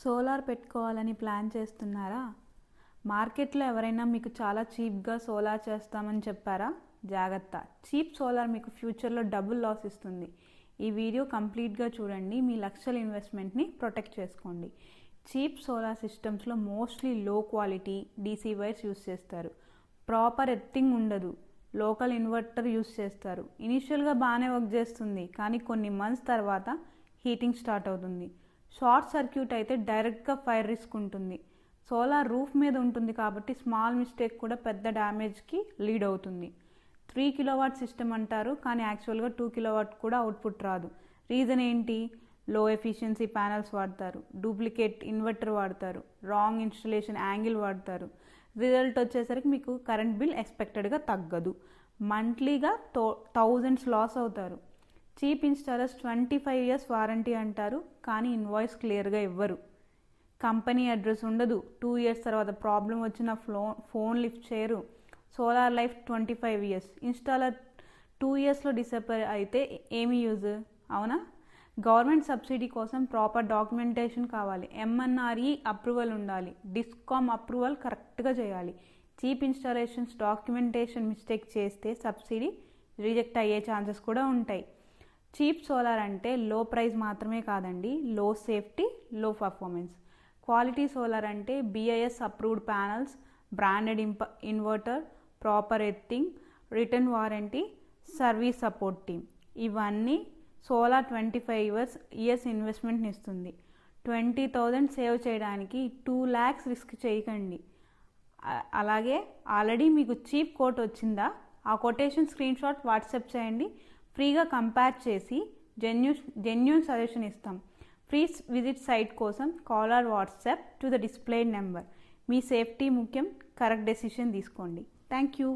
Solar పెట్టుకోవాలని plan చేస్తున్నారా? మార్కెట్లో ఎవరైనా మీకు చాలా చీప్గా సోలార్ చేస్తామని చెప్పారా? జాగ్రత్త, చీప్ సోలార్ మీకు ఫ్యూచర్లో డబుల్ లాస్ ఇస్తుంది. ఈ వీడియో కంప్లీట్గా చూడండి, మీ లక్షల ఇన్వెస్ట్మెంట్ని ప్రొటెక్ట్ చేసుకోండి. చీప్ సోలార్ సిస్టమ్స్లో మోస్ట్లీ లో క్వాలిటీ డీసీ వైర్స్ యూస్ చేస్తారు. ప్రాపర్ ఎర్తింగ్ ఉండదు. లోకల్ ఇన్వర్టర్ యూస్ చేస్తారు. ఇనిషియల్గా బాగానే వర్క్ చేస్తుంది, కానీ కొన్ని మంత్స్ తర్వాత హీటింగ్ స్టార్ట్ అవుతుంది. షార్ట్ సర్క్యూట్ అయితే డైరెక్ట్గా ఫైర్ రిస్క్ ఉంటుంది. సోలార్ రూఫ్ మీద ఉంటుంది కాబట్టి స్మాల్ మిస్టేక్ కూడా పెద్ద డ్యామేజ్కి లీడ్ అవుతుంది. 3 కిలోవాట్ సిస్టమ్ అంటారు, కానీ యాక్చువల్గా 2 కిలోవాట్ కూడా అవుట్పుట్ రాదు. రీజన్ ఏంటి? లో ఎఫిషియన్సీ ప్యానల్స్ వాడతారు, డూప్లికేట్ ఇన్వర్టర్ వాడతారు, రాంగ్ ఇన్స్టలేషన్ యాంగిల్ వాడతారు. రిజల్ట్ వచ్చేసరికి మీకు కరెంట్ బిల్ ఎక్స్పెక్టెడ్గా తగ్గదు. మంత్లీగా థౌజండ్స్ లాస్ అవుతారు. చీప్ ఇన్స్టాలర్స్ 25 years వారంటీ అంటారు, కానీ ఇన్వాయిస్ క్లియర్గా ఇవ్వరు. కంపెనీ అడ్రస్ ఉండదు. 2 years తర్వాత ప్రాబ్లం వచ్చిన ఫోన్ లిఫ్ట్ చేయరు. Solar life 25 years. ఇన్స్టాలర్ 2 yearsలో డిసప్పేర్ అయితే ఏమి యూజ్? అవునా? గవర్నమెంట్ సబ్సిడీ కోసం ప్రాపర్ డాక్యుమెంటేషన్ కావాలి. MNRE అప్రూవల్ ఉండాలి. డిస్కామ్ అప్రూవల్ కరెక్ట్గా చేయాలి. చీప్ ఇన్స్టాలేషన్స్ డాక్యుమెంటేషన్ మిస్టేక్ చేస్తే సబ్సిడీ రిజెక్ట్ అయ్యే ఛాన్సెస్ కూడా ఉంటాయి. చీప్ సోలార్ అంటే లో ప్రైస్ మాత్రమే కాదండి, లో సేఫ్టీ, లో పర్ఫార్మెన్స్. క్వాలిటీ సోలార్ అంటే BIS approved panels, branded inverter, proper earthing, return warranty, service support team. ఇవన్నీ సోలార్ 25 years ఇన్వెస్ట్మెంట్ని ఇస్తుంది. 20,000 సేవ్ చేయడానికి 2 lakhs రిస్క్ చేయకండి. అలాగే ఆల్రెడీ మీకు చీప్ కోట్ వచ్చిందా? ఆ కొటేషన్ స్క్రీన్ షాట్ వాట్సాప్ చేయండి. ఫ్రీగా కంపేర్ చేసి జెన్యూన్ సజెషన్ ఇస్తాం. ఫ్రీ విజిట్ సైట్ కోసం call or WhatsApp to the displayed number. Me safety ముఖ్యం, కరెక్ట్ డెసిషన్ తీసుకోండి. Thank you.